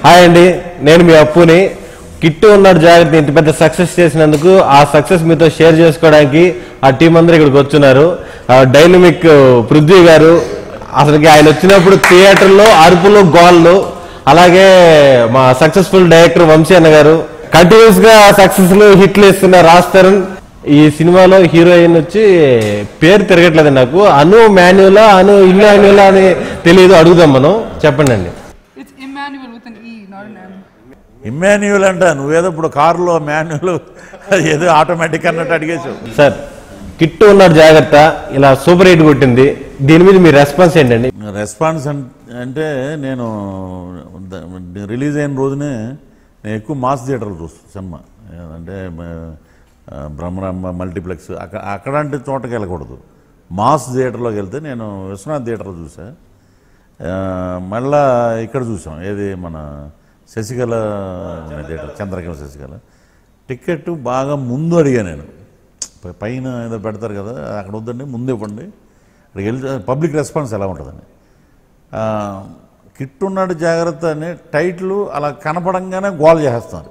Hi అండి, నేను మీ అప్పుని. కిట్టు ఉన్నాడు జాగ్రత్త ఇంత పెద్ద సక్సెస్ చేసినందుకు ఆ సక్సెస్ మీతో షేర్ చేసుకోవడానికి ఆ టీం అందరూ ఇక్కడికి వచ్చున్నారు. డైనమిక్ పృథ్వీ గారు, అసలుకి ఆయన వచ్చినప్పుడు థియేటర్లో అరుపులు గోళ్ళు, అలాగే మా సక్సెస్ఫుల్ డైరెక్టర్ వంశీ అన్న గారు, కంటిన్యూస్ గా సక్సెస్లు హిట్లు ఇస్తున్న రాజ్ తరుణ్. ఈ సినిమాలో హీరోయిన్ వచ్చి పేరు తిరగట్లేదు నాకు, అను మాన్యులా అను ఇమ్మాన్యులా అని తెలియదు, అడుగుదాం మనం. చెప్పండి అండి. ఇమ్మాన్యువల్ అంట, నువ్వేదో ఇప్పుడు కారులో మాన్యువల్ ఏదో ఆటోమేటిక్ అన్నట్టు అడిగేసావు. సార్, కిట్టు ఉన్నాడు జాగ్రత్త ఇలా సూపర్ హిట్ కొట్టింది, దీని మీద మీ రెస్పాన్స్ ఏంటండి? రెస్పాన్స్ అంటే నేను రిలీజ్ అయిన రోజునే నేను ఎక్కువ మాస్ థియేటర్లు చూస్తాను సినిమా. అంటే బ్రహ్మరాంబ మల్టీప్లెక్స్ అక్కడంటే చోటకి వెళ్ళకూడదు, మాస్ థియేటర్లోకి వెళ్తే నేను విశ్వనాథ్ థియేటర్లో చూసా. మళ్ళా ఇక్కడ చూసాం, ఏది మన శశికళ థియేటర్, చంద్రకళ శశికళ. టికెట్ బాగా ముందు అడిగా నేను, పైన ఏదో పెడతారు కదా అక్కడ వద్దండి ముందు ఇవ్వండి, అక్కడికి వెళ్తే పబ్లిక్ రెస్పాన్స్ ఎలా ఉంటుందని. కిట్టు ఉన్నాడు జాగ్రత్త అని టైటిల్ అలా కనపడంగానే గోల్ చేస్తున్నారు.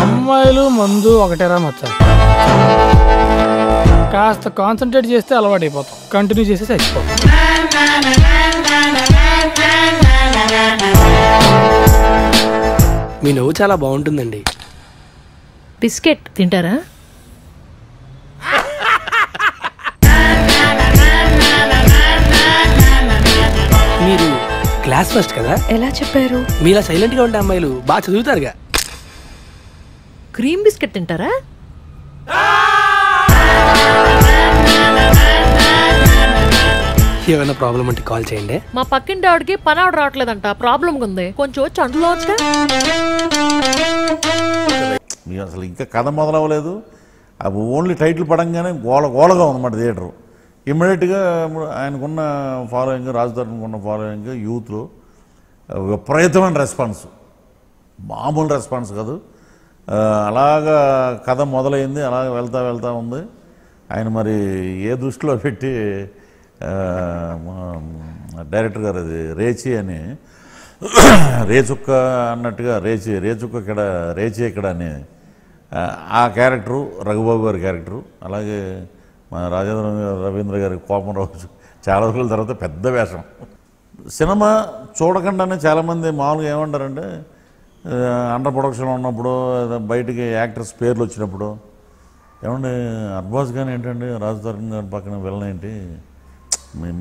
అమ్మాయిలు మందు ఒకటేరా మచ్చ, కాస్త కాన్సన్ట్రేట్ చేస్తే అలవాటు అయిపోతాం, కంటిన్యూ చేసేసి అయిపోతాం. మీ నవ్వు చాలా బాగుంటుందండి. బిస్కెట్ తింటారా? మీరు క్లాస్ ఫస్ట్ కదా? ఎలా చెప్పారు? మీలా సైలెంట్ గా ఉండే అమ్మాయిలు బాగా చదువుతారుగా. క్రీమ్ బిస్కెట్ తింటారా? ఏమైనా ప్రాబ్లం అంటే కాల్ చేయండి. మా పక్కింటి ఆవిడకి పని ఆవిడ రావట్లేదంట, ప్రాబ్లం ఉంది, కొంచెం వచ్చి అంటులోచ్చుగా. అసలు ఇంకా కథ మొదలవ్వలేదు, అవి ఓన్లీ టైటిల్ పడంగానే గోలగా ఉందన్నమాట థియేటరు. ఇమ్మీడియట్గా ఆయనకున్న ఫాలోయింగ్, రాజ్ తరుణ్కి ఉన్న ఫాలోయింగ్ యూత్లో విపరీతమైన రెస్పాన్స్, మామూలు రెస్పాన్స్ కాదు. అలాగా కథ మొదలైంది, అలాగ వెళ్తా ఉంది. ఆయన మరి ఏ దృష్టిలో పెట్టి డైరెక్టర్ గారు అది రేచి అని, రేచుక్క అన్నట్టుగా రేచుక్క ఇక్కడ రేచి ఇక్కడ అని ఆ క్యారెక్టరు, రఘుబాబు గారి క్యారెక్టరు, అలాగే మా రవీంద్ర గారి కోపం రోజు చాలా రోజుల తర్వాత పెద్ద వేషం. సినిమా చూడకుండానే చాలామంది మామూలుగా ఏమంటారంటే అండర్ ప్రొడక్షన్లో ఉన్నప్పుడు బయటికి యాక్టర్స్ పేర్లు వచ్చినప్పుడు, ఏమండి అర్బాజ్ కానీ ఏంటండి రాజ్ తరుణ్ గారి పక్కన విలన్ ఏంటి,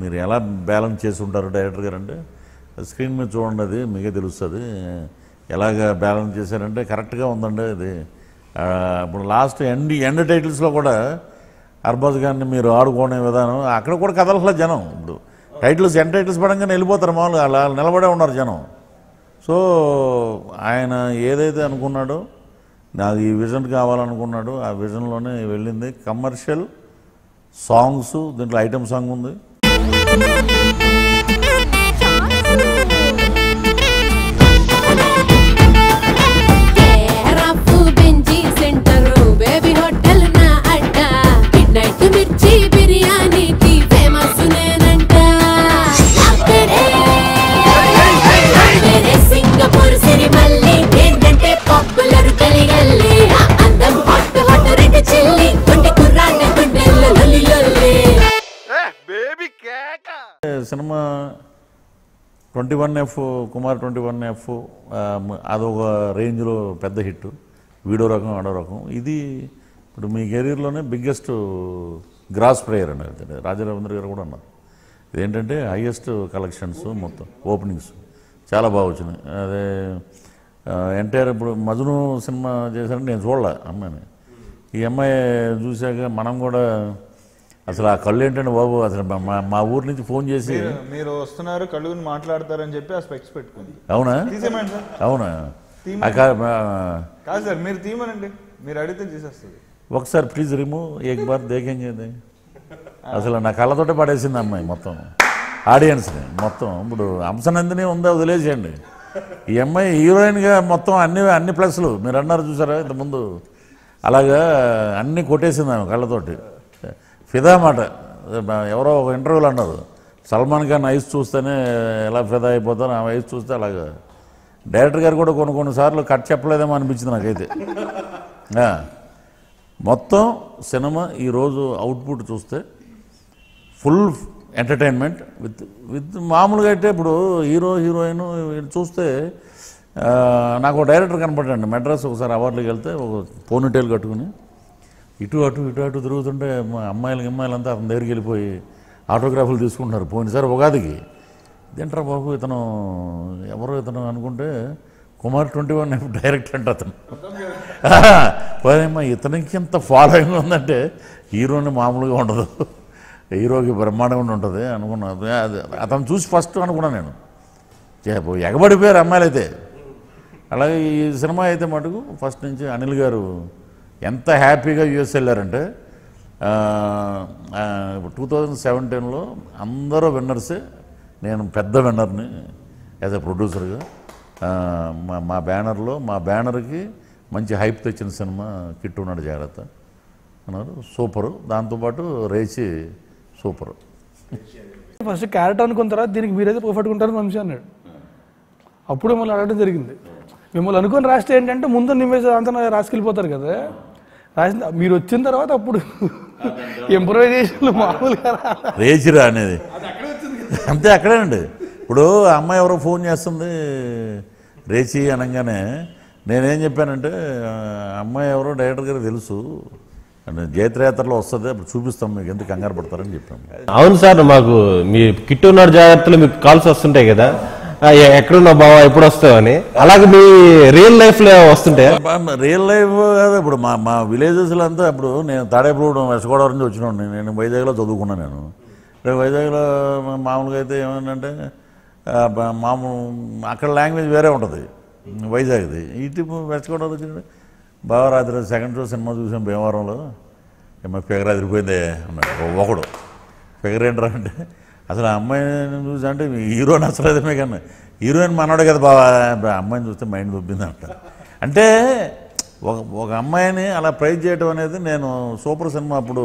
మీరు ఎలా బ్యాలెన్స్ చేసి ఉంటారు డైరెక్టర్ గారు అంటే, స్క్రీన్ మీద చూడండి అది మీకే తెలుస్తుంది ఎలాగ బ్యాలెన్స్ చేశారంటే కరెక్ట్గా ఉందండి అది. ఇప్పుడు లాస్ట్ ఎండ్ టైటిల్స్లో కూడా అర్బాజ్ గారిని మీరు ఆడుకునే విధానం, అక్కడ కూడా కదలట్లా జనం. ఇప్పుడు ఎండ్ టైటిల్స్ పడంగానే వెళ్ళిపోతారు, మామూలుగా అలా నిలబడే ఉన్నారు జనం. సో ఆయన ఏదైతే అనుకున్నాడో, నాకు ఈ విజన్ కావాలనుకున్నాడు, ఆ విజన్లోనే వెళ్ళింది. కమర్షియల్ సాంగ్స్, దీంట్లో ఐటమ్ సాంగ్ ఉంది. సినిమా 21F కుమార్ 21F అదొక రేంజ్లో పెద్ద హిట్, వీడో రకం ఆడో రకం. ఇది ఇప్పుడు మీ కెరీర్లోనే బిగ్గెస్ట్ గ్రాస్ ప్రేయర్ అనేది రాజా రవీంద్ర గారు కూడా అన్నారు. ఇదేంటంటే హైయెస్ట్ కలెక్షన్స్, మొత్తం ఓపెనింగ్స్ చాలా బాగా వచ్చినాయి. అదే ఎంటైర్ ఇప్పుడు మజ్ను సినిమా చేశారంటే నేను చూడలే అమ్మాయిని, ఈ అమ్మాయి చూశాక మనం కూడా అసలు ఆ కళ్ళు ఏంటంటే బాబు, అసలు మా ఊరి నుంచి ఫోన్ చేసి మీరు వస్తున్నారు కళ్ళు మాట్లాడతారని చెప్పి ఆ స్పెక్స్ పెట్టుకుంది. అవునా? అవునా? కాదు సార్, మీరు తీయమనండి, మీరు అడిగితే చేసేస్తుంది. ఒకసారి ప్లీజ్ రిమూవ్ ఏక్ బార్ దేకేంగే. అసలు నా కళ్ళతోటే పడేసింది అమ్మాయి మొత్తం ఆడియన్స్ని మొత్తం. ఇప్పుడు హంసనందిని ఉందా వదిలేసేయండి, ఈ అమ్మాయి హీరోయిన్గా మొత్తం అన్ని ప్లస్లు మీరు అన్నారు చూసారా ఇంతకుముందు, అలాగా అన్నీ కొట్టేసింది ఆమె కళ్ళతోటి. ఫిదా మాట. ఎవరో ఒక ఇంటర్వ్యూలో అన్నారు, సల్మాన్ ఖాన్ ఐస్ చూస్తేనే ఎలా ఫిదా అయిపోతాను, ఆ ఐస్ చూస్తే అలాగా డైరెక్టర్ గారు కూడా కొన్నిసార్లు కట్ చెప్పలేదేమో అనిపించింది నాకైతే. మొత్తం సినిమా ఈరోజు అవుట్పుట్ చూస్తే ఫుల్ ఎంటర్టైన్మెంట్ విత్ మామూలుగా అయితే ఇప్పుడు హీరోయిన్ చూస్తే నాకు డైరెక్టర్ కనపడ్డాండి మెడ్రాస్ ఒకసారి అవార్డులకు వెళ్తే ఒక పోనీటైల్ కట్టుకుని ఇటు అటు తిరుగుతుంటే మా అమ్మాయిలంతా అతని దగ్గరికి వెళ్ళిపోయి ఆటోగ్రాఫ్లు తీసుకుంటున్నారు. పోయినసారి ఉగాదికి ఇదేంట్రా బాబు ఇతను అనుకుంటే కుమార్ 21 డైరెక్టర్ అంటే అతను పోదేమ్మా ఇతనికి ఎంత ఫాలోయింగ్ ఉందంటే హీరోని మామూలుగా ఉండదు, హీరోకి బ్రహ్మాండంగా ఉంటుంది అనుకున్నా. అతను చూసి ఫస్ట్ అనుకున్నాను నేను, ఎగబడిపోయారు అమ్మాయిలు అయితే. అలాగే ఈ సినిమా అయితే మటుకు ఫస్ట్ నుంచి అనిల్ గారు ఎంత హ్యాపీగా యూఎస్ వెళ్ళారంటే 2017లో అందరూ విన్నర్సే, నేను పెద్ద విన్నర్ని యాజ్ ఎ ప్రొడ్యూసర్గా. మా బ్యానర్కి మంచి హైప్ తెచ్చిన సినిమా కిట్టు ఉన్నాడు జాగ్రత్త అన్నారు, సూపరు. దాంతోపాటు రేచి సూపరు. ఫస్ట్ క్యారెక్టర్ అనుకున్న తర్వాత దీనికి మీరైతే పర్ఫెక్ట్గా ఉంటారని వంశీ అన్నాడు. అప్పుడు మిమ్మల్ని అడగడం జరిగింది. మిమ్మల్ని అనుకుని రాస్తే ఏంటంటే ముందు నిమ్మేసి అంతా రాసుకెళ్ళిపోతారు కదా, రాసిన మీరు వచ్చిన తర్వాత అప్పుడు ఇంప్రూవైజేషన్లు మామూలుగా రేచిరా అనేది అంతే అక్కడేనండి. ఇప్పుడు అమ్మాయి ఎవరో ఫోన్ చేస్తుంది రేచి అనగానే నేనేం చెప్పానంటే అమ్మాయి ఎవరో డైరెక్టర్ గారికి తెలుసు, అంటే జయత్రయాత్రలో వస్తుంది, అప్పుడు చూపిస్తాం మీకు, ఎందుకు కంగారు పడతారని చెప్పాము. అవును సార్, మాకు మీ కిట్టు ఉన్నాడు జాగ్రత్తలు మీకు కాల్స్ వస్తుంటాయి కదా, ఎక్కడున్నా బావా ఎప్పుడు వస్తావని, అలాగే మీ రియల్ లైఫ్ లో వస్తుంటాయి. రియల్ లైఫ్ కాదు, ఇప్పుడు మా విలేజెస్లో అంతా, ఇప్పుడు నేను తాడేపూడి వెస్ట్ గోదావరి నుంచి వచ్చినాను, నేను వైజాగ్లో చదువుకున్నాను. నేను వైజాగ్లో మామూలుగా అయితే ఏమైందంటే అక్కడ లాంగ్వేజ్ వేరే ఉంటుంది వైజాగ్ది, ఇటు వెస్ట్ గోదావరి వచ్చింది. బాగా రాత్రి సెకండ్ షో సినిమా చూసాం భీమవరంలో, ఏమో ఫిగర్ అదిరిపోయిందే అన్నాడు ఒకడు. ఫిగర్ ఏంట్రా అంటే అసలు ఆ అమ్మాయిని చూసి అంటే హీరోయిన్ అసలేదమే కన్నా హీరోయిన్ మనోడే కదా బాబా, అమ్మాయిని చూస్తే మైండ్ దొబ్బింది అంట. అంటే ఒక అమ్మాయిని అలా ప్రైజ్ చేయడం అనేది, నేను సూపర్ సినిమా అప్పుడు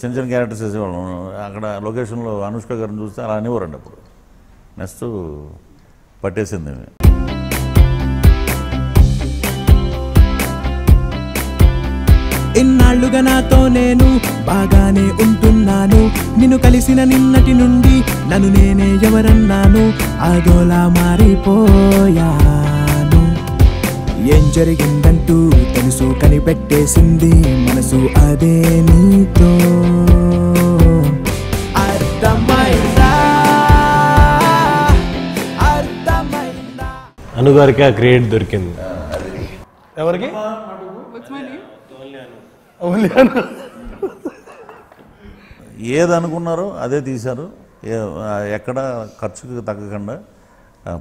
చిన్న చిన్న క్యారెక్టర్స్ వేసేవాళ్ళం. అక్కడ లొకేషన్లో అనుష్క గారిని చూస్తే అలా అనేవారండి. అప్పుడు నెక్స్ట్ పట్టేసింది. ఇన్నాళ్ళుగా నాతో నేను బాగానే ఉంటున్నాను, నిన్ను కలిసిన నిన్నటి నుండి నన్ను నేనే ఎవరన్నాను, ఆగోలా మారిపోయాను. ఏం జరిగిందంటూ తెలుసు కనిపెట్టేసింది మనసు, అదే నీతో అర్థమైందా. అనుగారికి ఆ క్రెడిట్ దొరికింది. ఎవరికి? ఏది అనుకున్నారో అదే తీశారు, ఎక్కడ ఖర్చుకి తగ్గకుండా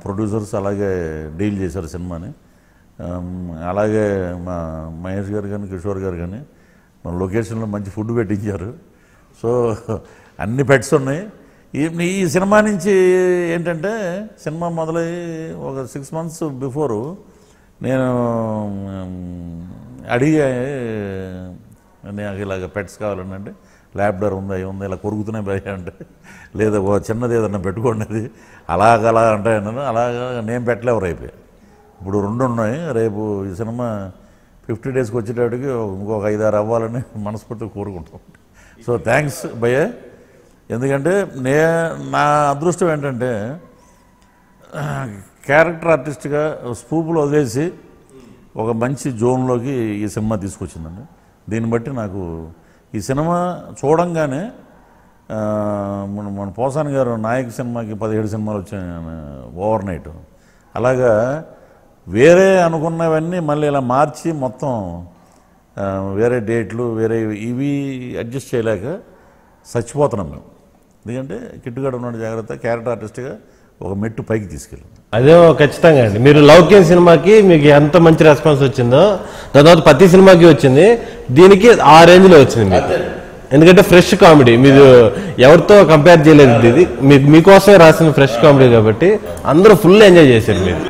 ప్రొడ్యూసర్స్ అలాగే డీల్ చేశారు సినిమాని. అలాగే మా మహేష్ గారు కానీ కిషోర్ గారు కానీ మన లొకేషన్లో మంచి ఫుడ్ పెట్టించారు. సో అన్ని పెట్స్ ఉన్నాయి. ఈ సినిమా నుంచి ఏంటంటే సినిమా మొదలై ఒక 6 months బిఫోరు నేను అడిగా, నాకు ఇలాగ పెట్స్ కావాలండి అంటే, ల్యాబ్డర్ ఉందా ఏముందా ఇలా కొరుకుతున్నాయి భయ అంటే, లేదా చిన్నది ఏదన్నా పెట్టుకోండి అది అలా అంటే అలాగా నేను పెట్టలేవరు అయిపోయాయి. ఇప్పుడు 2 ఉన్నాయి. రేపు ఈ సినిమా 50 daysకి వచ్చేటప్పటికి ఇంకొక 5-6 అవ్వాలని మనస్ఫూర్తిగా కోరుకుంటాం. సో థ్యాంక్స్ భయ్య. ఎందుకంటే నా అదృష్టం ఏంటంటే క్యారెక్టర్ ఆర్టిస్ట్గా స్పూపులు వదిలేసి ఒక మంచి జోన్లోకి ఈ సినిమా తీసుకొచ్చిందండి. దీన్ని బట్టి నాకు ఈ సినిమా చూడంగానే మన పోసాని గారు నాయక్ సినిమాకి 17 సినిమాలు వచ్చాయి ఓవర్ నైట్, అలాగా వేరే అనుకున్నవన్నీ మళ్ళీ ఇలా మార్చి మొత్తం వేరే డేట్లు వేరే ఇవి అడ్జస్ట్ చేయలేక చచ్చిపోతున్నాం మేము. ఎందుకంటే కిట్టుగాడు ఉన్నాడు జాగ్రత్త క్యారెక్టర్ ఆర్టిస్ట్గా ఒక మెట్టు పైకి తీసుకెళ్ళాం. అదే ఖచ్చితంగా అండి. మీరు లౌక్యం సినిమాకి మీకు ఎంత మంచి రెస్పాన్స్ వచ్చిందో దాని తర్వాత ప్రతి సినిమాకి వచ్చింది, దీనికి ఆ రేంజ్లో వచ్చింది మీకు. ఎందుకంటే ఫ్రెష్ కామెడీ, మీరు ఎవరితో కంపేర్ చేయలేదు, ఇది మీకోసమే రాసిన ఫ్రెష్ కామెడీ కాబట్టి అందరూ ఫుల్ ఎంజాయ్ చేశారు. మీరు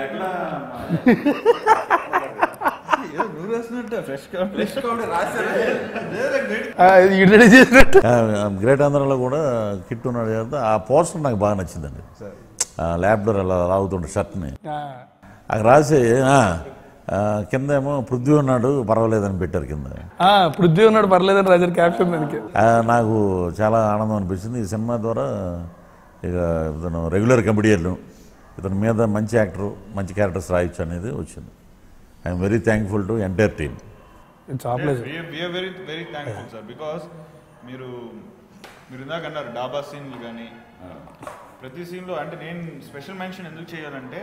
గ్రేట్ ఆంధ్రాలో కూడా కిట్టు ఉన్నాడు కదా, ఆ పోస్టర్ నాకు బాగా నచ్చిందండి. ల్యాబ్లో అలా లాగుతుండే షర్ట్ని అక్కడ రాసి కిందేమో పృథ్వీ ఉన్నాడు పర్వాలేదని పెట్టారు కింద. పృథ్వీ ఉన్నాడు పర్లేదని రాజర్ క్యాప్షన్ దానికి. నాకు చాలా ఆనందం అనిపించింది. ఈ సినిమా ద్వారా ఇక ఇతను రెగ్యులర్ కమెడియన్, ఇతని మీద మంచి యాక్టరు మంచి క్యారెక్టర్స్ రాయొచ్చు అనేది వచ్చింది. I'm very thankful to entire team. Very thankful sir. Because మీరు ఇందాక అన్నారు డాబా సీన్లు కానీ ప్రతి సీన్లో అంటే నేను స్పెషల్ మెన్షన్ ఎందుకు చేయాలంటే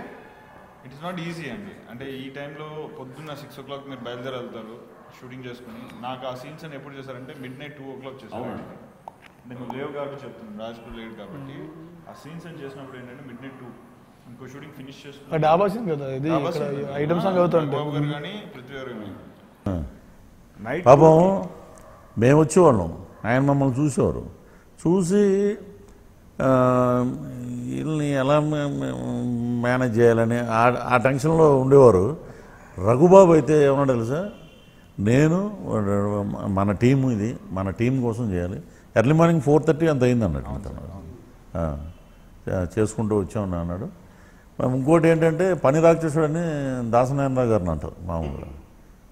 ఇట్ ఇస్ నాట్ ఈజీ అండి. అంటే ఈ టైంలో పొద్దున్న 6 o'clock మీరు బయలుదేరి వెళ్తారు షూటింగ్ చేసుకుని. నాకు ఆ సీన్స్ అని ఎప్పుడు చేశారంటే midnight 2 o'clock చేశారు. నేను లేవు కాబట్టి చెప్తున్నాను, రాజ్పూర్ లేట్ కాబట్టి ఆ సీన్స్ అని చేసినప్పుడు ఏంటంటే midnight 2 ఇంకో షూటింగ్ ఫినిష్ చేసుకుని డాబా సీన్ కదా ఇది, ఐటమ్ సాంగ్ అవుతుంటే గారు కానీ పృథ్వీ గారు కానీ నైట్ పాపం మేము వచ్చేవాళ్ళం, ఆయన మమ్మల్ని చూసేవారు. చూసి వీళ్ళని ఎలా మేనేజ్ చేయాలని ఆ టెన్షన్లో ఉండేవారు. రఘుబాబు అయితే ఏమన్నా తెలుసా, నేను మన టీం ఇది, మన టీం కోసం చేయాలి. ఎర్లీ మార్నింగ్ 4:30 అంత అయింది అన్నట్టు చేసుకుంటూ వచ్చామని అన్నాడు. ఇంకోటి ఏంటంటే పని రాక్షసుడు అని దాసనారాయణరావు గారిని అంటారు మామూలుగా.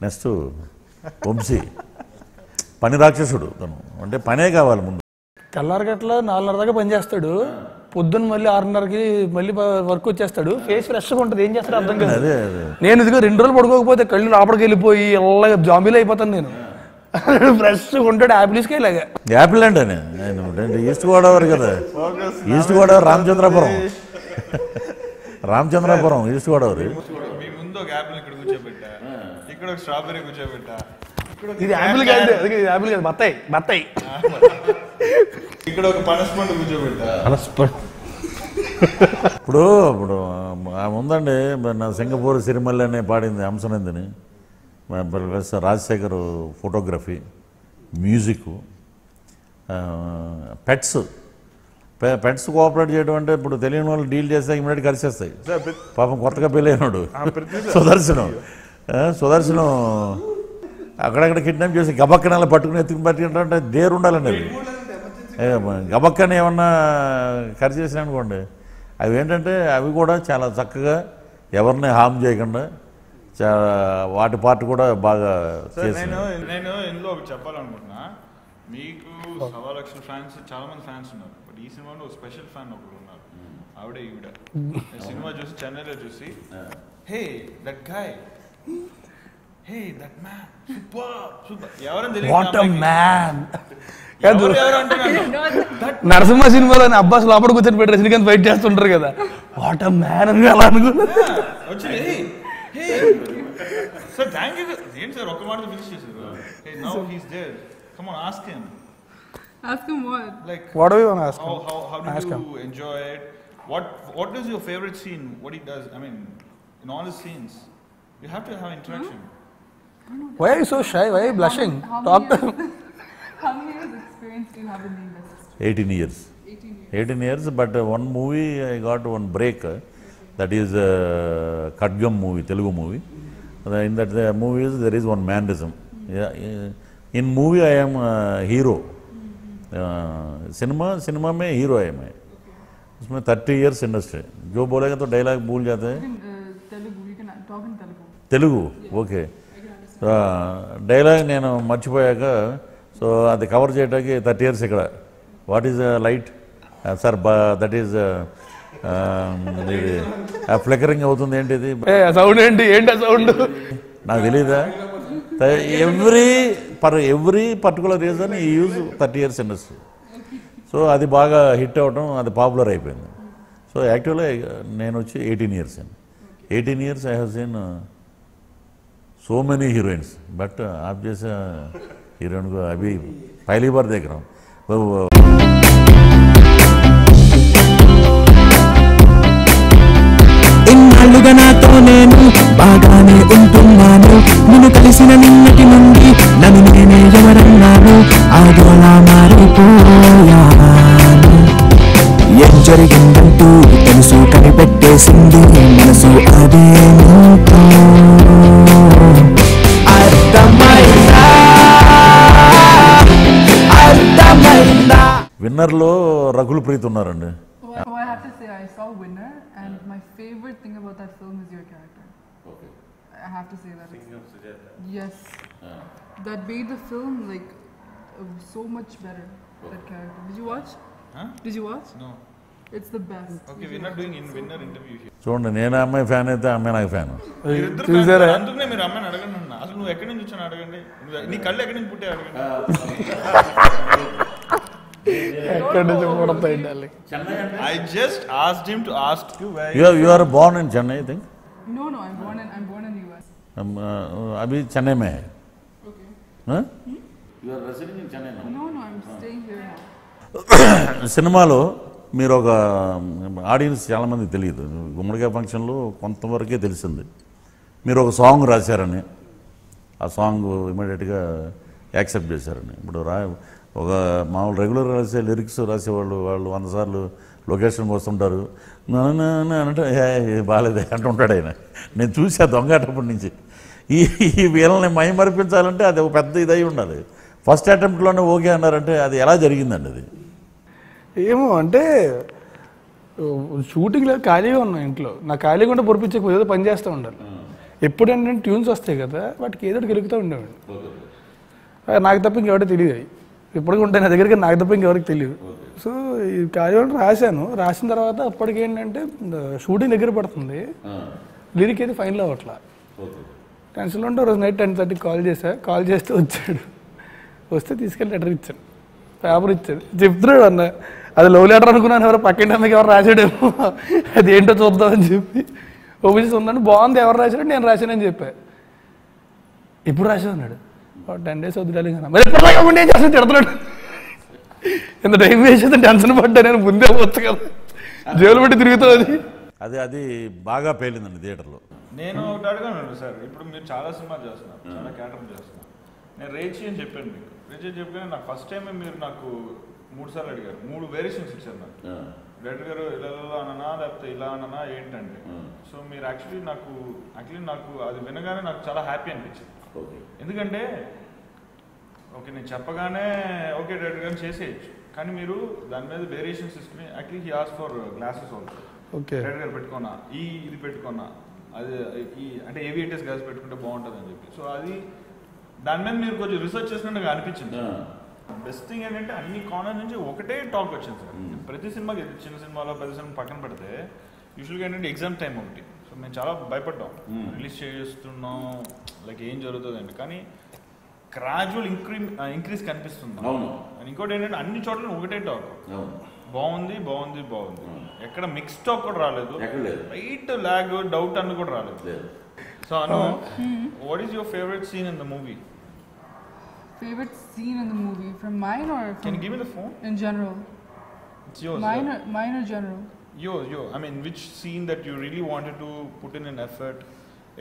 నెక్స్ట్ వంశీ పని రాక్షసుడు తను, అంటే పనే కావాలి ముందు. తెల్లారి గట్ల 4:30 దాకా పని చేస్తాడు, పొద్దున్న మళ్ళీ 6:30కి మళ్ళీ వర్క్ వచ్చేస్తాడు. ఫేస్ ఫ్రెష్గా ఉంటుంది, ఏం చేస్తాడు అర్థం కాదు. నేను ఇదిగో 2 రోజులు పడుకోకపోతే కళ్ళు లోపలికి వెళ్ళిపోయి ఇలా జాంబీలు అయిపోతాను నేను. ఫ్రెష్గా ఉంటాడు, యాపిల్స్కి ఇలాగా. యాపిల్ అండి ఆయన ఈస్ట్ గోదావరి కదా, ఈస్ట్ గోదావరి రామచంద్రాపురం ఈస్ట్ గోదావరి. మీ ముందు ఒక యాపిల్ ఇక్కడ కూర్చోబెట్టా, ఇక్కడ ఒక స్ట్రాబెర్రీ కూర్చోబెట్టా. ఇది యాపిల్ కాదు, అది యాపిల్ కాదు, బత్తాయి. ఇక్కడ ఒక పనస్పండు కూర్చోబెట్టా. ఇప్పుడు ఉందండి నా సింగపూర్ సిరిమల్లి అనే పాడింది Hamsanandini, plus Rajasekhar photography, music, pets cooperate చేయడం అంటే ఇప్పుడు తెలియని వాళ్ళు డీల్ చేస్తే ఇమీడియట్ కలిసేస్తాయి. పాపం కొత్తగా పెళ్ళైనాడు సుదర్శనం అక్కడక్కడ కిడ్నాప్ చేసి గబక్కనాలు పట్టుకుని పట్టుకుంటే దేరు ఉండాలండి. అది గబక్కని ఏమన్నా ఖర్చు చేసినా అనుకోండి, అవి ఏంటంటే అవి కూడా చాలా చక్కగా ఎవరిని హామ్ చేయకుండా చాలా వాటి పార్ట్ కూడా బాగా చేసి. నేను ఇందులో ఒకటి చెప్పాలనుకుంటున్నా, మీకు 1.25 లక్షల ఫ్యాన్స్ చాలా మంది ఫ్యాన్స్ ఉన్నారు, బట్ ఈ సినిమాలో ఒక స్పెషల్ ఫ్యాన్ ఒకరు ఉన్నారు, ఆవిడ ఈవిడ. సినిమా చూసి చెన్నైలో చూసి hey that guy, hey that man super ఎవరని నరసింహ సినిమాలో అబ్బాస్ లోపల కూర్చొని పెట్టి రజనీకాంత్ ఫైట్ చేస్తుంటారు కదా, వాట్ అ మ్యాన్ అని అలా అనుకున్నా. సార్ థ్యాంక్ యూ ఏంటి సార్ ఒక్క మాటలో ఫినిష్ చేశారు. Hey now he is there, come on ask him. Ask him what? Like what do you want to ask him? How did you enjoy it? What is your favorite scene? What he does? I mean, in all his scenes, you have to have interaction. Why are you so shy? Why are you blushing? Talk to him. How many years experience do you have in the industry? 18 years. 18 years, but one movie I got one break. That is Khadgam movie, Telugu movie. In that movie there is one mannerism. In movie I am hero. Cinema में hero है मैं, उसमें 30 years industry. जो बोलेगा तो dialogue भूल जाते हैं. తెలుగు ఓకే. డైలాగ్ నేను మర్చిపోయాక సో అది కవర్ చేయడానికి 30 years ఇక్కడ. What is light sir, that is flickering అవుతుంది ఏంటిది సౌండ్ ఏంటి సౌండ్ నాకు తెలీదా. ఎవ్రీ పర్టికులర్ రీజన్ ఈ యూజ్ 30 years ఇండస్ట్రీ. సో అది బాగా హిట్ అవ్వడం, అది పాపులర్ అయిపోయింది. సో యాక్చువల్గా నేను వచ్చి 18 years అండి. 18 years I have seen so many heroines, but आप जैसा हीरोइन को अभी पहली बार देख रहा हूँ. ఇన్నాళ్ళుగా నాతో నేను బాగానే ఉంటున్నాను, నిన్ను కలిసిన నిన్నటి నుండి నన్ను నేనే ఎవరన్నాను, ఆగోలా మారిపోయాను. ఏం జరిగిందంటూ తెలుసు కనిపెట్టేసింది మనసు అదేంటో విన్నర్లో రకుల్ ప్రీత్ ఉన్నారండి. Oh, I have to say I saw Winner favorite thing about that film is your character. Okay I have to say that. Yes. That made the film like so much better. That character. Did you watch? Huh? Did you watch? No. It's the best. Okay, we're not doing winner interview here. చూడండి, నేను అమ్మాయి fan అయితే అమ్మాయి నాకు fan. మీరిద్దరు చూసారా? అందుకనే మీరు అమ్మాయిని అడగండి అన్న. అసలు నువ్వు ఎక్కడి నుంచి వచ్చాను అడగండి. నీ కళ్ళు ఎక్కడి నుంచి పుట్టే అడగండి. ఎక్కడి నుంచి పుడతాయి darling? I just asked him to ask you where You are born in Chennai, I think. No, I'm born in US. अभी चेन्नई में है. Okay. Huh? You are residing in Chennai now. No, I'm staying here now. సినిమాలో మీరు ఒక audience చాలామందికి తెలియదు, గుమ్మడికాయ ఫంక్షన్లో కొంతవరకే తెలిసింది. మీరు ఒక సాంగ్ రాశారని, ఆ సాంగ్ ఇమీడియట్గా యాక్సెప్ట్ చేశారని. ఇప్పుడు ఒక మామూలు రెగ్యులర్ రాసే లిరిక్స్ రాసేవాళ్ళు వాళ్ళు 100 సార్లు లొకేషన్కి వస్తుంటారు, అంటే బాగాలేదే అంటుంటాడు ఆయన. నేను చూసా దొంగటప్పటి నుంచి. ఈ వీళ్ళని మైమరిపించాలంటే అది ఒక పెద్ద ఇదై ఉండాలి. ఫస్ట్ అటెంప్ట్లోనే ఓకే అన్నారంటే అది ఎలా జరిగిందండి అది? ఏమో అంటే షూటింగ్ లేదు, ఖాళీగా ఉన్నా ఇంట్లో. నా ఖాళీగా ఉంటే పొరిపించకపోతే ఏదో పని చేస్తూ ఉండాలి. ఎప్పుడంటే ట్యూన్స్ వస్తాయి కదా, వాటికి ఏదో గెలుగుతూ ఉండేవాడు. నాకు తప్ప ఇంకెవరికి తెలియదు. ఇప్పటికీ ఉంటాయి నా దగ్గరికి, నాకు తప్ప ఇంకెవరికి తెలియదు. సో ఈ ఖాళీ ఉంటే రాశాను. రాసిన తర్వాత అప్పటికి ఏంటంటే షూటింగ్ దగ్గర పడుతుంది, లిరిక్ అయితే ఫైనల్ అవ్వట్లా. టెన్షన్లో ఉంటే రోజు నైట్ 10:30 కాల్ చేస్తే వచ్చాడు. వస్తే తీసుకెళ్ళి లెటర్ ఇచ్చాను, పేపర్ ఇచ్చాడు. చెప్తున్నాడు అన్న, అది లవ్ లెటర్ అనుకున్నాను, ఎవరు పక్కింటి అమ్మకి ఎవరు రాశాడేమో, అది ఏంటో చూద్దామని చెప్పి ఓపెన్స్ ఉందని. బాగుంది, ఎవరు రాశాడు, నేను రాశానని చెప్పా. ఇప్పుడు రాశాడు అన్నాడు. 10 days వద్దుడాలి కదా, మరి ఎప్పుడు రాకుండా ఏం చేస్తాను తిడుతున్నాడు. ఎంత టైం వేసేది, టెన్షన్ పడ్డా. నేను ముందే వచ్చు కదా, జైలు పెట్టి తిరుగుతుంది. అది బాగా పేలిందండి థియేటర్లో. నేను ఒకటి అడగాను సార్, ఇప్పుడు మీరు చాలా సినిమాలు చేస్తున్నారు, చాలా క్యారెక్టర్ చేస్తున్నారు. నేను రేచి అని చెప్పాను మీకు. రేచి అని చెప్పగానే నాకు ఫస్ట్ టైం మీరు నాకు 3 సార్లు అడిగారు, 3 వేరియేషన్స్ ఇచ్చారు నాకు. డైరెక్టర్ గారు ఇలా అననా లేకపోతే ఇలా అననా ఏంటంటే. సో మీరు యాక్చువల్లీ నాకు అది వినగానే నాకు చాలా హ్యాపీ అనిపించింది. ఎందుకంటే ఓకే నేను చెప్పగానే ఓకే డైరెక్టర్ గారిని చేసేయచ్చు, కానీ మీరు దాని మీద వేరియేషన్స్ తీసుకుని actually he ask for glasses also. Okay director గారు పెట్టుకున్నా, ఇది పెట్టుకున్నా, అది అంటే ఏవియేటర్స్ గ్లాస్ పెట్టుకుంటే బాగుంటుంది అని చెప్పి. సో అది దాని మీద మీరు కొంచెం రీసెర్చ్ చేసినట్టు అనిపించింది. బెస్ట్ థింగ్ ఏంటంటే అన్ని కార్నర్ నుంచి ఒకటే టాక్ వచ్చింది సార్. ప్రతి సినిమాకి, చిన్న సినిమాలో పెద్ద సినిమా పక్కన పెడితే యూజువల్గా ఏంటంటే ఎగ్జామ్ టైం ఒకటి. సో మేము చాలా భయపడ్డాం, రిలీజ్ చేస్తున్నాం లైక్ ఏం జరుగుతుందండి. కానీ గ్రాడ్యువల్ ఇంక్రీజ్ కనిపిస్తుంది. అండ్ ఇంకోటి ఏంటంటే అన్ని చోట్ల ఒకటే టాక్, బాగుంది బాగుంది బాగుంది. ఎక్కడ మిక్స్ టాక్ కూడా రాలేదు, రైట్ లాగ్ డౌట్ అన్న కూడా రాలేదు. So Anu, what is your favourite scene in the movie? Favorite scene in the movie from mine or from? Can you give me the phone? In general. It's yours. Mine or general? Yours. I mean, which scene that you really wanted to put in an effort?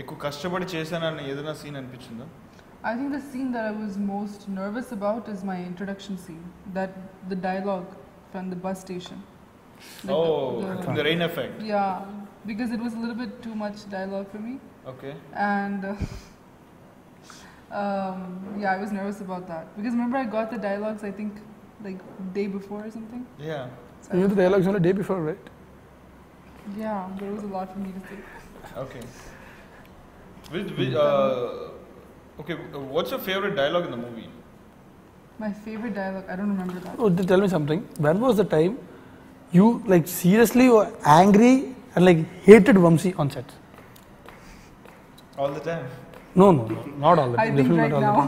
Ekku kashtapadi chesanani edana scene anpichindha? I think the scene that I was most nervous about is my introduction scene. That the dialogue from the bus station. The rain effect. Yeah, because it was a little bit too much dialogue for me. Okay. And yeah, I was nervous about that because remember I got the dialogues I think like day before or something. Yeah. So you had the dialogues on the day before, right? Yeah, there was a lot for me to say. Okay. Okay, what's your favorite dialogue in the movie? My favorite dialogue, I don't remember that. Oh, tell me something. When was the time you like seriously were angry and like hated Vamsi on set? All the time. No, not all the time. I think right now.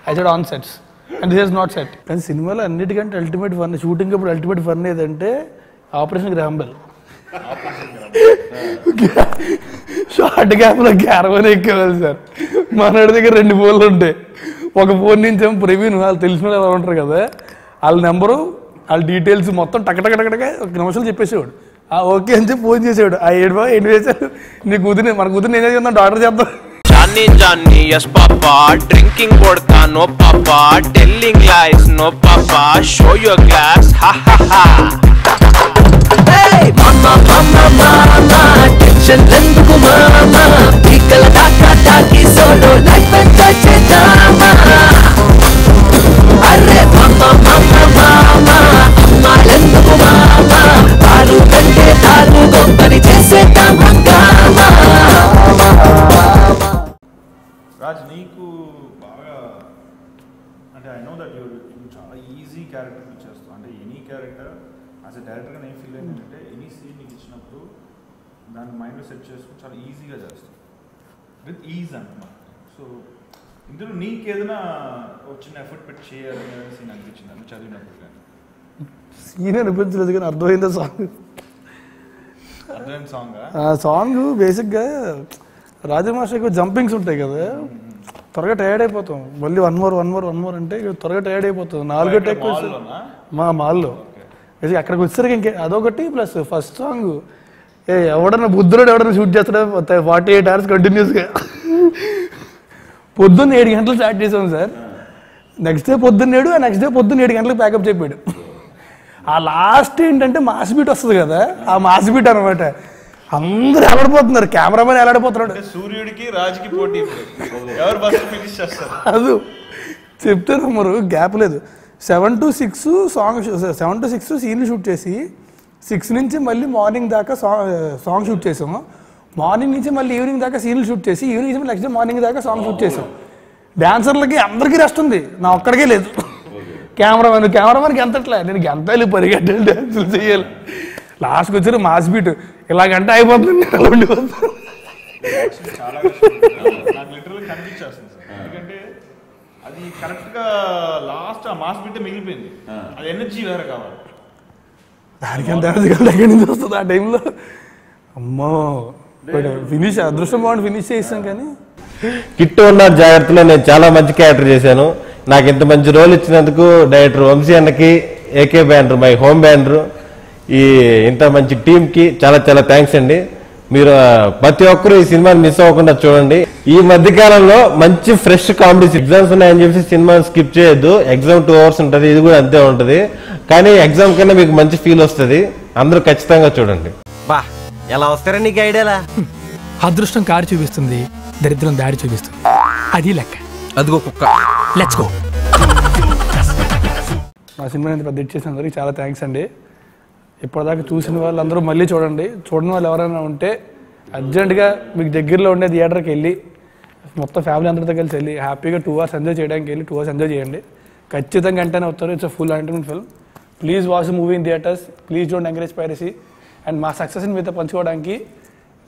I said on sets. And this is not set. And సినిమాలో అన్నిటికంటే ultimate fun, shooting అప్పుడు ultimate fun ఏదంటే operation గ్రాంబెల్. Short గ్యాప్లో caravan ఎక్కేవాళ్ళు sir. మనోడి దగ్గర 2 ఫోన్లు ఉంటాయి. ఒక phone నుంచి ఏమో ప్రవీణ్, వాళ్ళు తెలిసిన వాళ్ళు ఉంటారు కదా, వాళ్ళ నెంబరు వాళ్ళ డీటెయిల్స్ మొత్తం టకటకటకటగా 1 నిమిషాలు చెప్పేసేవాడు. ఓకే అని చెప్పి ఫోన్ చేసేవాడు. ఆ 7 వేసాడు, నీ కూతురు మన కూతురు ఏం చేద్దాం డాక్టర్ చేద్దాం. Johnny, yes papa, drinking vodka, no papa, telling lies, no papa, show your glass, ha ha ha. Hey, mama, tension lenduku mama, ikala taki solo life enjoy chedama. Arre mama, amma lenduku mama, taru kante taru gomba చాలా easy character ఇచ్చేస్తావు. అంటే any character as a డైరెక్టర్గా నేను feel అయిందంటే any scene నీకు ఇచ్చినప్పుడు దాన్ని మైండ్లో set చేసుకుని చాలా ఈజీగా చేస్తాం విత్ ఈజ్ అంటున్నా. సో ఇందులో నీకేదైనా చిన్న ఎఫర్ట్ పెట్టి చేయాలని సీన్ అనిపించింది అని చదివినప్పుడు? కానీ సీన్ అనిపించలేదు కానీ అర్థమైందా సాంగ్? అర్థమైన సాంగ్ బేసిక్గా రాజు మాస్టర్కి జంపింగ్స్ ఉంటాయి కదా, త్వరగా టైర్డ్ అయిపోతాం. మళ్ళీ వన్ మోర్ అంటే త్వరగా టైర్డ్ అయిపోతాం. 4 టేక్ మా మాల్లో అక్కడికి వచ్చేసరికి ఇంకే అదొకటి. ప్లస్ ఫస్ట్ సాంగ్ ఎవడన్నా బుద్ధుడు ఎవడన్నా షూట్ చేస్తాడో 48 hours కంటిన్యూస్గా. పొద్దున్న 7 గంటలు స్టార్ట్ చేసాం సార్. నెక్స్ట్ డే పొద్దున్న 7 గంటలకు ప్యాకప్ చెప్పాడు. ఆ లాస్ట్ ఏంటంటే మాస్ బీట్ వస్తుంది కదా, ఆ మాస్ బీట్ అనమాట. అందరూ ఎలాడిపోతున్నారు, కెమెరామెన్ ఎలాడిపోతున్నాడు. సూర్యుడికి రాజుకి పోటీ, ఎవరు బస్ ఫినిష్ చేస్తారు అది చెప్తే నమ్మరు. గ్యాప్ లేదు. 7 to 6 సాంగ్ 7 to 6 సీన్లు షూట్ చేసి 6 నుంచి మళ్ళీ మార్నింగ్ దాకా సాంగ్ షూట్ చేసాము. మార్నింగ్ నుంచి మళ్ళీ ఈవినింగ్ దాకా సీన్లు షూట్ చేసి ఈవినింగ్ నుంచి నెక్స్ట్ డే మార్నింగ్ దాకా సాంగ్ షూట్ చేసాం. డాన్సర్లకి అందరికీ రెస్ట్ ఉంది, నా ఒక్కడికే లేదు. కెమెరామెన్కి ఎంతట్లే, నేను గంటలు పరిగెట్టాలి, డ్యాన్సులు చేయాలి. లాస్ట్కి వచ్చారు మాస్ బీట్, ఇలాగంటే అయిపోతుంది. చాలా నాకు లిటరల్గా కనిపించేస్తుంది సార్. ఎందుకంటే అది కరెక్ట్గా లాస్ట్ ఆ మాస్ బిట్టే మిగిలిపోయింది. అది ఎనర్జీ వేరే కావాలి. దానికి ఎంత ఎనర్జీ దగ్గర నుంచి వస్తుంది ఆ టైంలో. అమ్మో ఫినిష్ అదృష్టం బాగుండి ఫినిష్ చేసాం. కానీ కిట్టు ఉన్న జాగ్రత్తలో నేను చాలా మంచి క్యారెక్టర్ చేశాను. నాకు ఇంత మంచి రోల్ ఇచ్చినందుకు డైరెక్టర్ వంశీ అన్నకి, AK banner my home banner, ఈ ఇంత మంచి టీంకి చాలా చాలా థ్యాంక్స్ అండి. మీరు ప్రతి ఒక్కరు ఈ సినిమాని మిస్ అవ్వకుండా చూడండి. ఈ మధ్య కాలంలో మంచి ఫ్రెష్ కామెడీ, ఎగ్జామ్స్ ఉన్నాయని చెప్పి సినిమాని స్కిప్ చేయొద్దు. ఎగ్జామ్ 2 hours ఉంటుంది, ఇది కూడా అంతే ఉంటుంది. కానీ ఎగ్జామ్ కన్నా మీకు మంచి ఫీల్ వస్తుంది. అందరూ ఖచ్చితంగా చూడండి. బా ఎలా వస్తారా నీకు ఐడియాలా? అదృష్టం కారు చూపిస్తుంది, దరిద్రం దారి చూపిస్తుంది. అది లెక్క. అదిగో కుక్క. Let's go. మా సినిమా ఇంత పెద్ద ఇచ్చేసిన అందరికి చాలా థ్యాంక్స్ అండి. ఇప్పటిదాకా చూసిన వాళ్ళందరూ మళ్ళీ చూడండి. చూడని వాళ్ళు ఎవరైనా ఉంటే అర్జెంటుగా మీకు దగ్గరలో ఉండే థియేటర్కి వెళ్ళి మొత్తం ఫ్యామిలీ అందరితో కలిసి వెళ్ళి హ్యాపీగా 2 hours ఎంజాయ్ చేయడానికి వెళ్ళి 2 hours ఎంజాయ్ చేయండి. ఖచ్చితంగా వెంటనే వస్తారు. It's full entertainment film. Please watch movie in theatres. Please don't encourage piracy. And మా సక్సెస్ని మీతో పంచుకోవడానికి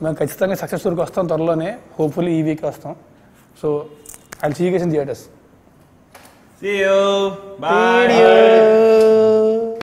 మేము ఖచ్చితంగా సక్సెస్ వరకు వస్తాం త్వరలోనే. హోప్ఫుల్లీ ఈ వీక్ వస్తాం. So I'll see you guys in theatres. See you. Bye.